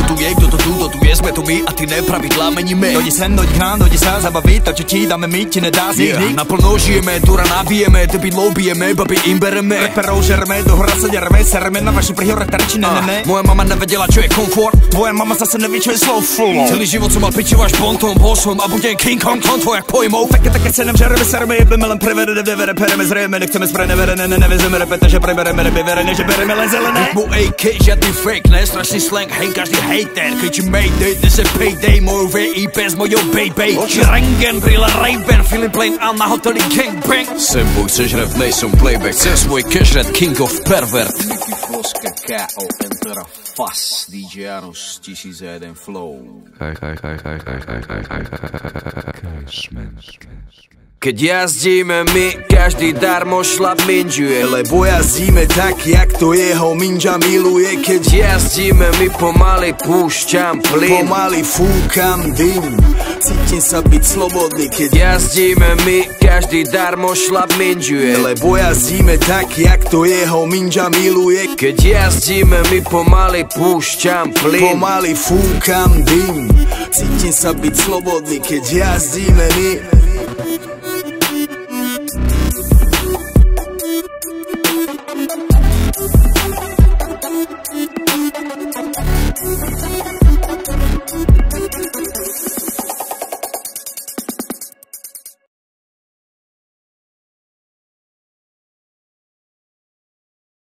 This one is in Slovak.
tu je, kdo to tu je, jsme to my a ty nepravidla meníme. Dojdi sem, dojdi k nám, dojdi sa zabavit, to čo ti dáme my, ti nedá z nich. Naplno žijeme, dura nabijeme, debílov bijeme, babi im bereme. Reperov žereme, do hora sa dereme, sereme na vaši prihore terči, ne. Moja mama nevedela, čo je komfort, tvoja mama zase neví, čo je slow flow. Celý život som mal pičiu až bontom, bosom a budem King Kong, tvojak pojmov. Také se nem žereme, sereme, jebeme len prevere, devere, pereme, zrejeme, nechceme spreneverené, nevezeme repete, že prebereme, nebeverene, že bereme len zelené. Rytmu AK, žiadny fake, ne, strašný slang, hej, každý hater, kričí mayday, dnes je payday, moju VIP s mojou baby. Oči rengen, brýle Ray-Ban, feeling plain a na hoteli gangbang. Sem boj, chceš rap, nejsom playback, chcem svoj cash red, king of pervert. Floska K.O. Enter Fast, DJ Janus, 1001 flow. Keď jazdíme my, každý darmo šlap minžuje, lebo jazdíme tak, jak to jeho minža miluje. Keď jazdíme my, pomaly púšťam plyn, pomaly fúkam dym, cítim sa byť slobodný. Keď jazdíme my, každý darmo šlap minžuje, lebo jazdíme tak, jak to jeho minža miluje. Keď jazdíme my, pomaly púšťam plyn, pomaly fúkam dym, cítim sa byť slobodný. Keď jazdíme my.